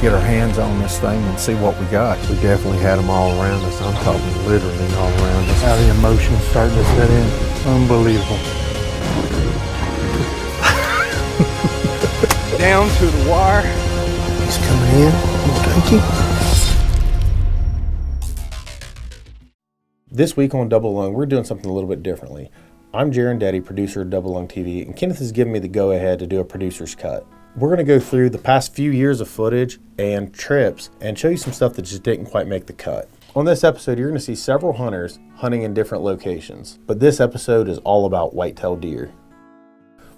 get our hands on this thing and see what we got. We definitely had them all around us. I'm talking literally all around us. How the emotion's starting to set in. Unbelievable. Down to the wire. He's coming in. Thank you. This week on Double Lung, we're doing something a little bit differently. I'm Jaron Daddy, producer of Double Lung TV, and Kenneth has given me the go-ahead to do a producer's cut. We're going to go through the past few years of footage and trips and show you some stuff that just didn't quite make the cut. On this episode, you're going to see several hunters hunting in different locations, but this episode is all about whitetail deer.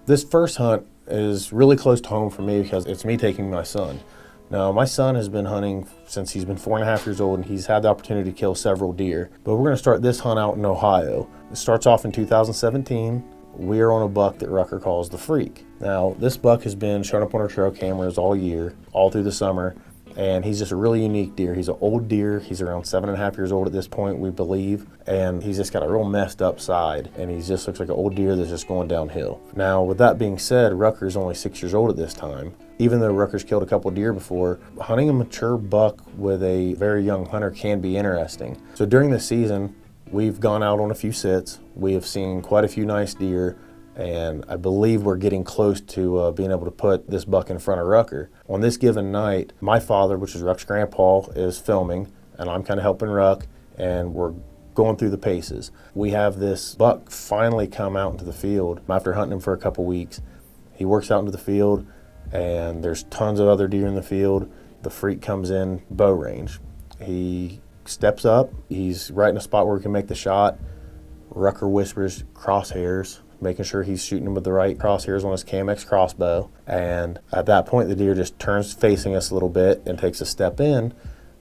This first hunt is really close to home for me because it's me taking my son. Now, my son has been hunting since he's been 4.5 years old, and he's had the opportunity to kill several deer. But we're going to start this hunt out in Ohio. It starts off in 2017. We are on a buck that Rucker calls the Freak. Now, this buck has been showing up on our trail cameras all year, all through the summer, and he's just a really unique deer. He's an old deer. He's around 7.5 years old at this point, we believe, and he's just got a real messed up side, and he just looks like an old deer that's just going downhill. Now, with that being said, Rucker's only 6 years old at this time. Even though Rucker's killed a couple deer before, hunting a mature buck with a very young hunter can be interesting. So during this season, we've gone out on a few sits. We have seen quite a few nice deer, and I believe we're getting close to being able to put this buck in front of Rucker. On this given night, my father, which is Ruck's grandpa, is filming, and I'm kind of helping Ruck, and we're going through the paces. We have this buck finally come out into the field after hunting him for a couple weeks. He works out into the field, and there's tons of other deer in the field. The Freak comes in bow range. He steps up. He's right in a spot where we can make the shot. Rucker whispers crosshairs, making sure he's shooting him with the right crosshairs on his Cam-X crossbow. And at that point, the deer just turns facing us a little bit and takes a step in,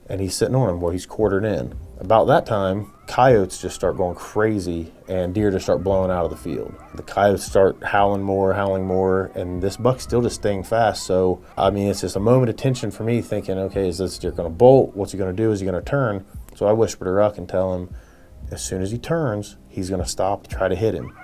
and he's sitting on him where he's quartered in. About that time, coyotes just start going crazy and deer just start blowing out of the field. The coyotes start howling more, and this buck's still just staying fast. So, I mean, it's just a moment of tension for me thinking, okay, is this deer gonna bolt? What's he gonna do? Is he gonna turn? So I whisper to Ruck and tell him, as soon as he turns, he's gonna stop and try to hit him.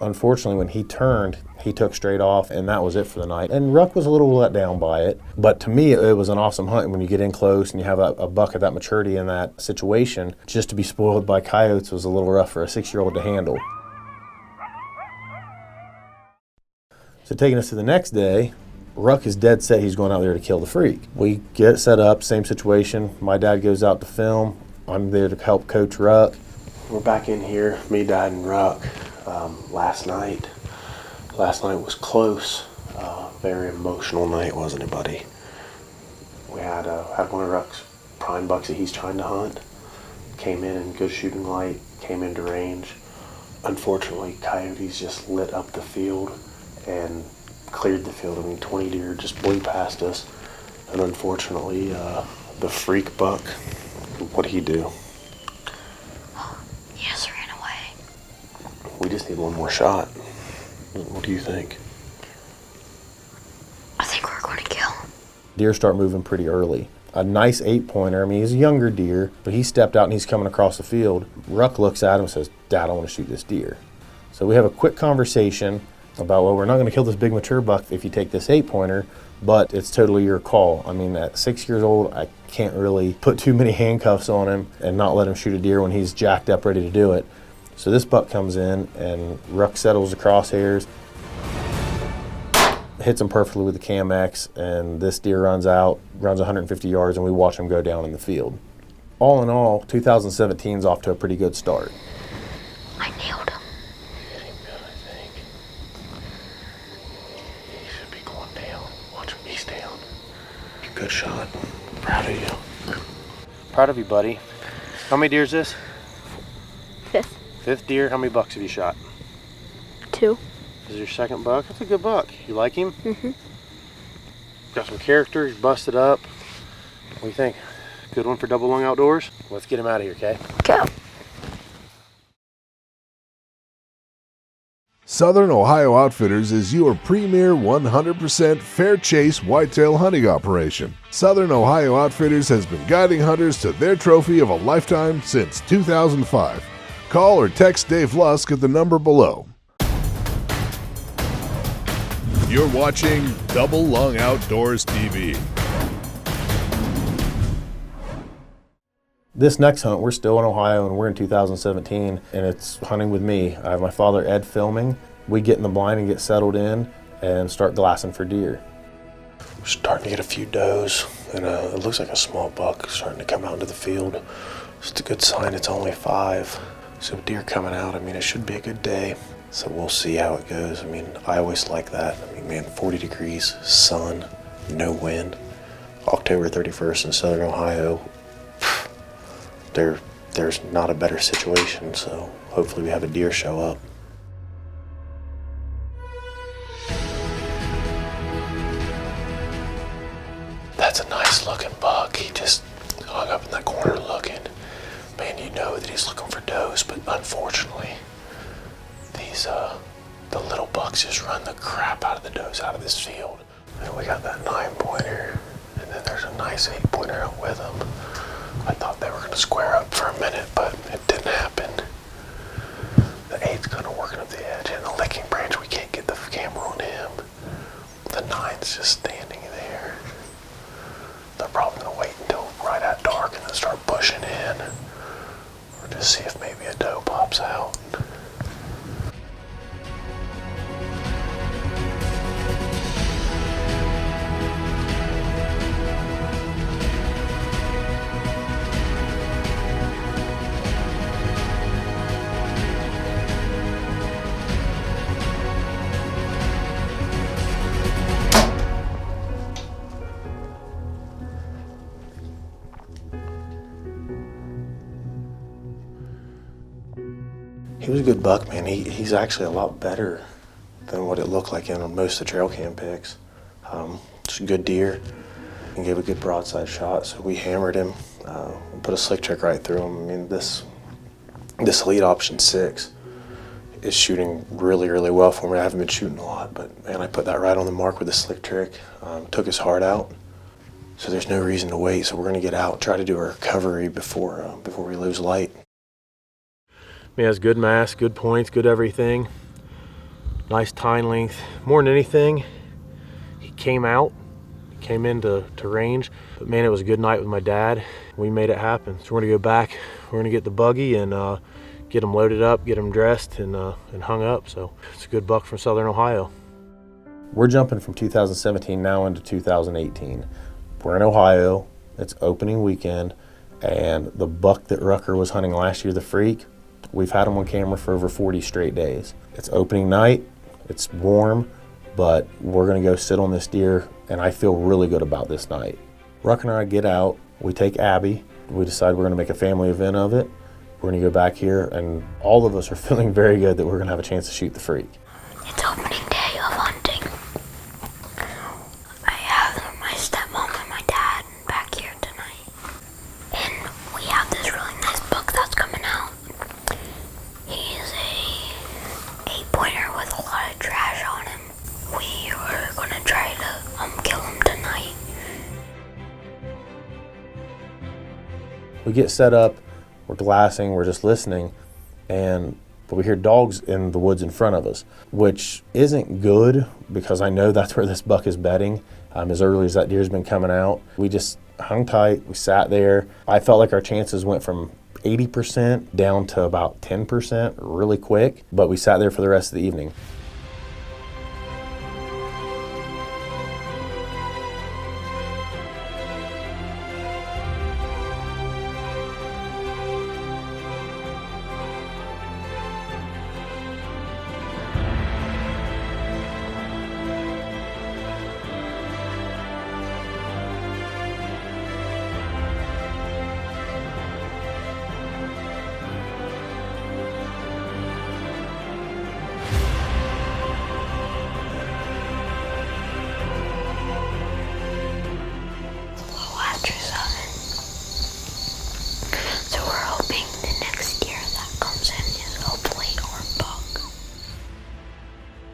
Unfortunately, when he turned, he took straight off, and that was it for the night. And Ruck was a little let down by it, but to me, it was an awesome hunt. When you get in close and you have a buck at that maturity in that situation, just to be spoiled by coyotes was a little rough for a 6-year-old to handle. So taking us to the next day, Ruck is dead set he's going out there to kill the Freak. We get set up, same situation. My dad goes out to film. I'm there to help coach Ruck. We're back in here, me, Dad, and Ruck. Last night was close. Very emotional night, wasn't it, buddy? We had one of Ruck's prime bucks that he's trying to hunt. Came in good shooting light, came into range. Unfortunately, coyotes just lit up the field and cleared the field. I mean, 20 deer just blew past us. And unfortunately, the Freak buck, what'd he do? He just ran away. We just need one more shot. What do you think? I think we're going to kill him. Deer start moving pretty early. A nice 8-pointer. I mean, he's a younger deer, but he stepped out and he's coming across the field. Ruck looks at him and says, Dad, I want to shoot this deer. So we have a quick conversation about, well, we're not going to kill this big mature buck if you take this 8-pointer, but it's totally your call. I mean, at 6 years old, I can't really put too many handcuffs on him and not let him shoot a deer when he's jacked up ready to do it. So this buck comes in and Ruck settles the crosshairs, hits him perfectly with the Cam-X, and this deer runs 150 yards, and we watch him go down in the field. All in all, 2017's off to a pretty good start. I nailed him. Hit him good, I think. He should be going down. Watch him, he's down. Good shot. Proud of you. Proud of you, buddy. How many deer is this? 5th. 5th deer. How many bucks have you shot? 2. This is your 2nd buck? That's a good buck. You like him? Mm-hmm. Got some character. He's busted up. What do you think? Good one for Double Lung Outdoors? Let's get him out of here, okay? Go. Southern Ohio Outfitters is your premier 100% fair chase whitetail hunting operation. Southern Ohio Outfitters has been guiding hunters to their trophy of a lifetime since 2005. Call or text Dave Lusk at the number below. You're watching Double Lung Outdoors TV. This next hunt, we're still in Ohio and we're in 2017, and it's hunting with me. I have my father Ed filming. We get in the blind and get settled in and start glassing for deer. We're starting to get a few does, and it looks like a small buck starting to come out into the field. It's a good sign it's only 5. So deer coming out, I mean, it should be a good day. So we'll see how it goes. I mean, I always like that. I mean, man, 40 degrees, sun, no wind. October 31st in Southern Ohio. There's not a better situation, so hopefully we have a deer show up. That's a nice looking buck. He just hung up in that corner looking. Man, you know that he's looking for does, but unfortunately, these the little bucks just run the crap out of the does out of this field. And we got that 9-pointer, and then there's a nice 8-pointer out with him. I thought they were going to square up for a minute, but it didn't happen. The 8's kind of working up the edge, and the licking branch, we can't get the camera on him. The 9's just standing there. They're probably going to wait until right at dark and then start pushing in. Or just see if maybe a doe pops out. He was a good buck, man. He's actually a lot better than what it looked like in most of the trail cam pics. Just a good deer. He gave a good broadside shot, so we hammered him. We put a slick trick right through him. I mean, this Elite Option 6 is shooting really, really well for me. I haven't been shooting a lot, but man, I put that right on the mark with a slick trick. Took his heart out, so there's no reason to wait. So we're gonna get out, try to do a recovery before we lose light. He has good mass, good points, good everything. Nice tine length. More than anything, he came into range. But man, it was a good night with my dad. We made it happen. So we're gonna go back. We're gonna get the buggy and get him loaded up, get him dressed and hung up. So it's a good buck from Southern Ohio. We're jumping from 2017 now into 2018. We're in Ohio. It's opening weekend, and the buck that Rucker was hunting last year, the Freak, we've had him on camera for over 40 straight days. It's opening night, it's warm, but we're gonna go sit on this deer, and I feel really good about this night. Rucker and I get out, we take Abby, we decide we're gonna make a family event of it. We're gonna go back here, and all of us are feeling very good that we're gonna have a chance to shoot the Freak. It's opening day of hunting. I have my stepmom and my dad back here tonight. And we have this really nice buck that's coming out. He's a 8-pointer with a lot of trash on him. We are gonna try to kill him tonight. We get set up, we're glassing, we're just listening, but we hear dogs in the woods in front of us, which isn't good because I know that's where this buck is bedding. As early as that deer's been coming out, we just hung tight, we sat there. I felt like our chances went from 80% down to about 10% really quick, but we sat there for the rest of the evening.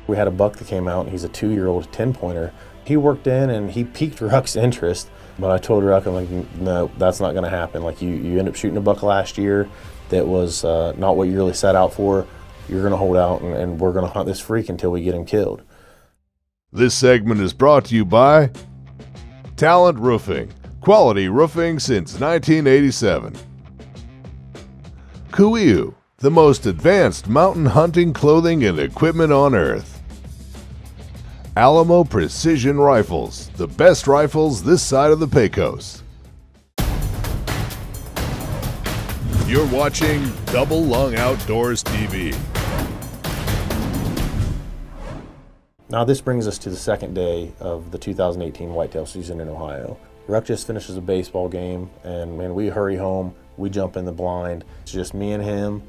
We had a buck that came out, and he's a 2-year-old 10-pointer. He worked in and he piqued Ruck's interest, but I told Ruck, I'm like, no, that's not gonna happen. Like you end up shooting a buck last year that was not what you really set out for. You're gonna hold out and we're gonna hunt this Freak until we get him killed. This segment is brought to you by Talent Roofing, quality roofing since 1987. Kuiu, the most advanced mountain hunting clothing and equipment on earth. Alamo Precision Rifles, the best rifles this side of the Pecos. You're watching Double Lung Outdoors TV. Now this brings us to the second day of the 2018 whitetail season in Ohio. Ruck just finishes a baseball game, and man, we hurry home, we jump in the blind. It's just me and him,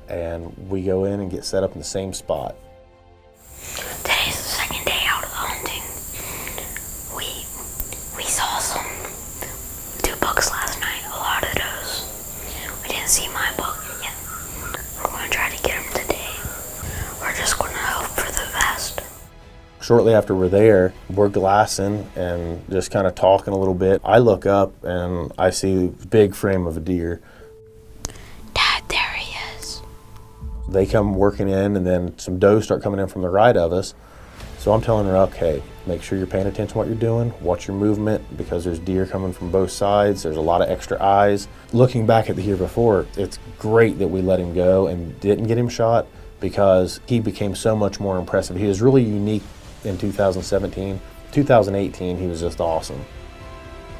and we go in and get set up in the same spot. Today's the second day out of the hunting. We saw some 2 bucks last night, a lot of those. We didn't see my buck yet. We're gonna try to get him today. We're just gonna hope for the best. Shortly after we're there, we're glassing and just kind of talking a little bit. I look up and I see a big frame of a deer. Dad, there he is. They come working in, and then some does start coming in from the right of us. So I'm telling her, okay, make sure you're paying attention to what you're doing, watch your movement, because there's deer coming from both sides. There's a lot of extra eyes. Looking back at the year before, it's great that we let him go and didn't get him shot, because he became so much more impressive. He was really unique in 2017. 2018, he was just awesome.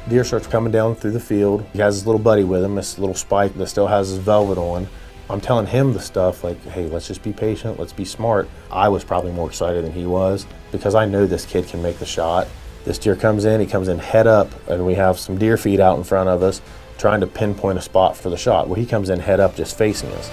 Deer starts coming down through the field. He has his little buddy with him, this little Spike that still has his velvet on. I'm telling him the stuff like, hey, let's just be patient, let's be smart. I was probably more excited than he was, because I know this kid can make the shot. This deer comes in, he comes in head up, and we have some deer feed out in front of us trying to pinpoint a spot for the shot. Well, he comes in head up just facing us.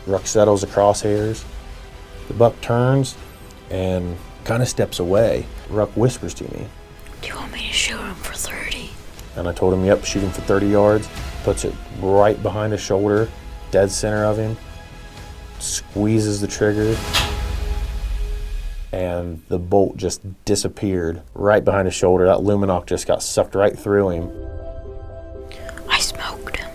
Ruck settles the crosshairs. The buck turns and kind of steps away. Ruck whispers to me. Do you want me to shoot him for 30? And I told him, yep, shoot him for 30 yards. Puts it right behind his shoulder, dead center of him. Squeezes the trigger. And the bolt just disappeared right behind his shoulder. That Luminoc just got sucked right through him. I smoked him.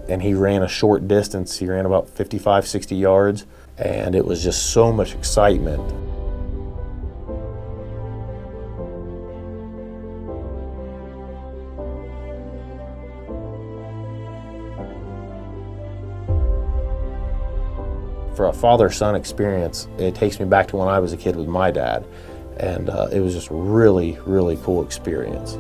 And he ran a short distance. He ran about 55, 60 yards, and it was just so much excitement. For a father-son experience, it takes me back to when I was a kid with my dad, and it was just a really, really cool experience.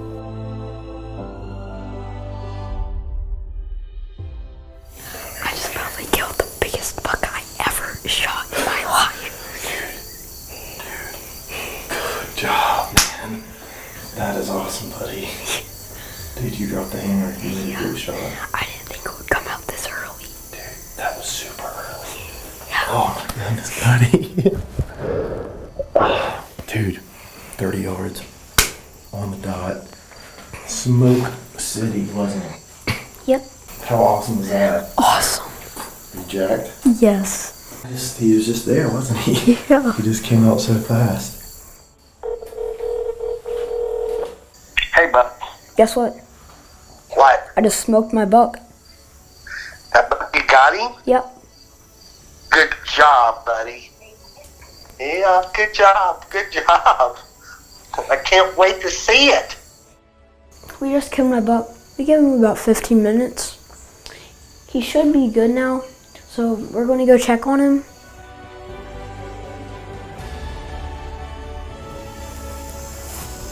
Shot in my life. Good job, man. That is awesome, buddy. Dude, you dropped the hammer. You did a good shot. I didn't think it would come out this early. Dude, that was super early. Yeah. Oh my goodness, buddy. Dude, 30 yards on the dot. Smoke City, wasn't it? Yep. How awesome was that? Awesome. You jacked? Yes. He was just there, wasn't he? Yeah. He just came out so fast. Hey, bud. Guess what? What? I just smoked my buck. You got him? Yep. Good job, buddy. Yeah, good job. Good job. I can't wait to see it. We just killed my buck. We gave him about 15 minutes. He should be good now, so we're going to go check on him.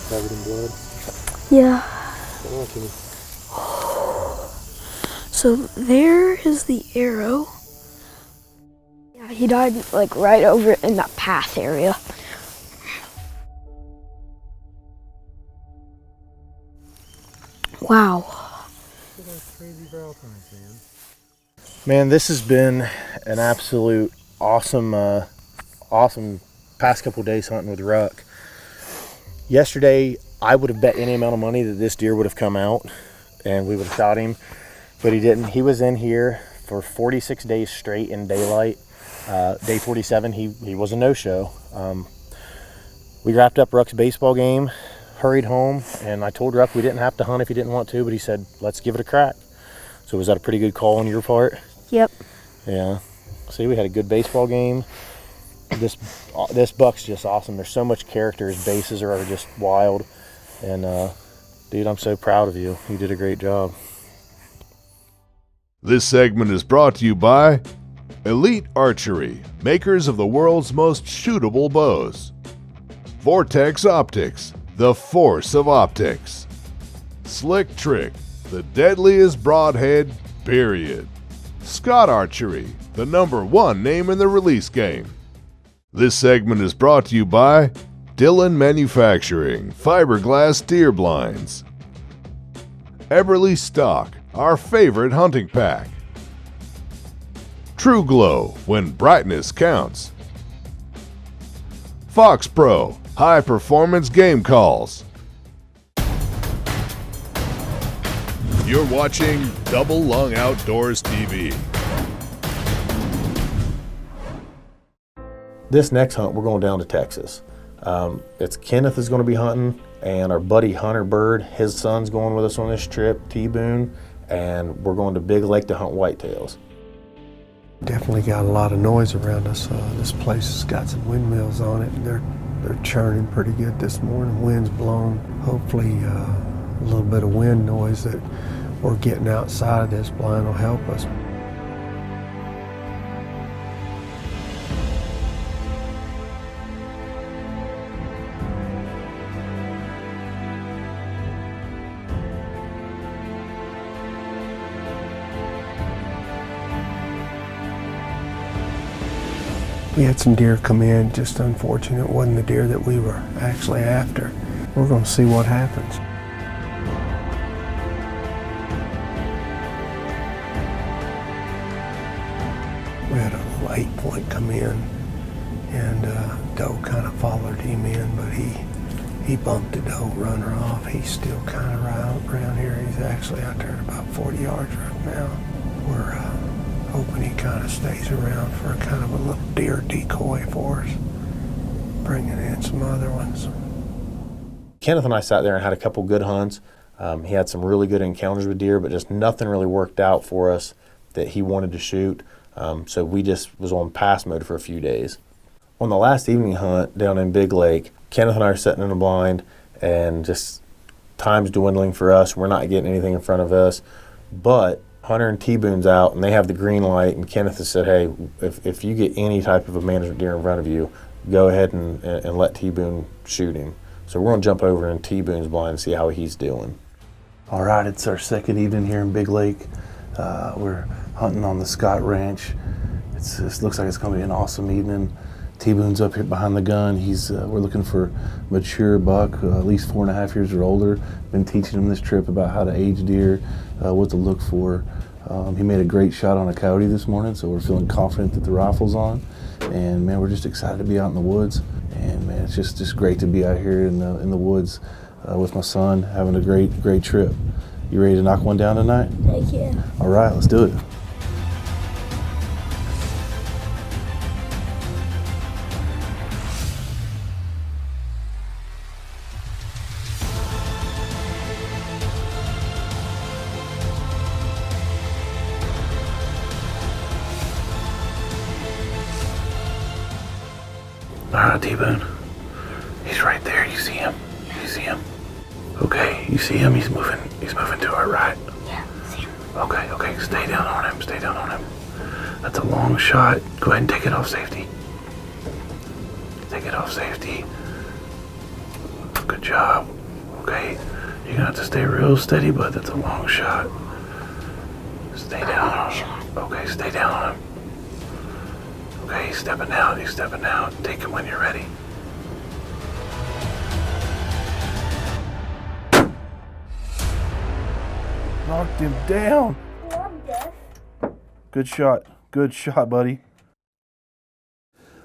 Covered in blood? Yeah. Show it to me. So there is the arrow. Yeah, he died like right over in that path area. Wow. Man, this has been an absolute awesome past couple days hunting with Ruck. Yesterday, I would have bet any amount of money that this deer would have come out and we would have shot him, but he didn't. He was in here for 46 days straight in daylight. Day 47, he was a no-show. We wrapped up Ruck's baseball game, hurried home, and I told Ruck we didn't have to hunt if he didn't want to, but he said, let's give it a crack. So was that a pretty good call on your part? Yep. Yeah. See, we had a good baseball game. This buck's just awesome. There's so much character. His bases are just wild. And, dude, I'm so proud of you. You did a great job. This segment is brought to you by Elite Archery, makers of the world's most shootable bows. Vortex Optics, the force of optics. Slick Trick, the deadliest broadhead, period. Scott Archery, the #1 name in the release game. This segment is brought to you by Dillon Manufacturing, fiberglass deer blinds. Eberly Stock, our favorite hunting pack. True Glow, when brightness counts. Fox Pro, high performance game calls. You're watching Double Lung Outdoors TV. This next hunt, we're going down to Texas. It's Kenneth is going to be hunting, and our buddy Hunter Bird, his son's going with us on this trip, T-Boone, and we're going to Big Lake to hunt whitetails. Definitely got a lot of noise around us. This place has got some windmills on it, and they're churning pretty good this morning. Wind's blown. Hopefully a little bit of wind noise that we're getting outside of this blind will help us. We had some deer come in, just unfortunate it wasn't the deer that we were actually after. We're going to see what happens. We had a little 8-point come in, and doe kind of followed him in, but he bumped the doe runner off. He's still kind of around here. He's actually out there at about 40 yards right now. We're hoping he kind of stays around for kind of a little deer decoy for us, bringing in some other ones. Kenneth and I sat there and had a couple good hunts. He had some really good encounters with deer, but just nothing really worked out for us that he wanted to shoot. So we just was on pass mode for a few days. On the last evening hunt down in Big Lake, Kenneth and I are sitting in a blind, and just time's dwindling for us. We're not getting anything in front of us, but Hunter and T-Boone's out, and they have the green light, and Kenneth has said, hey, if you get any type of a management deer in front of you, go ahead and let T-Boone shoot him. So we're going to jump over in T-Boone's blind and see how he's doing. All right, it's our second evening here in Big Lake. We're hunting on the Scott Ranch. It looks like it's going to be an awesome evening. T-Boone's up here behind the gun. We're looking for mature buck, at least 4.5 years or older. Been teaching him this trip about how to age deer, what to look for. He made a great shot on a coyote this morning, so we're feeling confident that the rifle's on. And man, we're just excited to be out in the woods. And man, it's just great to be out here in the woods with my son, having a great trip. You ready to knock one down tonight? Heck yeah. All right, let's do it. All right, T-Boone. He's right there. You see him? You see him? Okay, you see him? He's moving to our right. Yeah, see him. Okay, stay down on him. Stay down on him. That's a long shot. Go ahead and take it off safety. Take it off safety. Good job. Okay, you're gonna have to stay real steady, but that's a long shot. Stay down on him. Okay, stay down on him. Okay, he's stepping out. Take him when you're ready. Knocked him down. Good shot, buddy.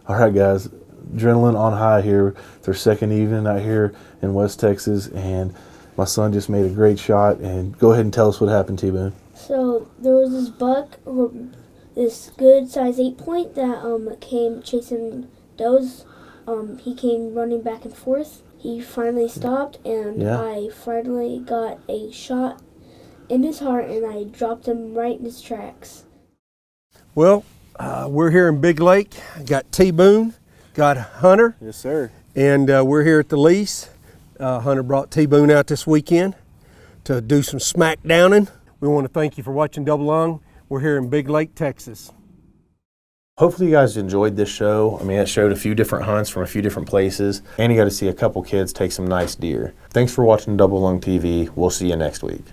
All right, guys, adrenaline on high here. It's our second evening out here in West Texas, and my son just made a great shot. And go ahead and tell us what happened, T-Boone. So there was this buck, this good size 8-point that came chasing does, he came running back and forth. He finally stopped, and Yeah. I finally got a shot in his heart, and I dropped him right in his tracks. Well, we're here in Big Lake. Got T-Boone, got Hunter, Yes, sir. and we're here at the lease. Hunter brought T-Boone out this weekend to do some smack downing. We want to thank you for watching Double Lung. We're here in Big Lake, Texas. Hopefully you guys enjoyed this show. I mean, it showed a few different hunts from a few different places, and you got to see a couple kids take some nice deer. Thanks for watching Double Lung TV. We'll see you next week.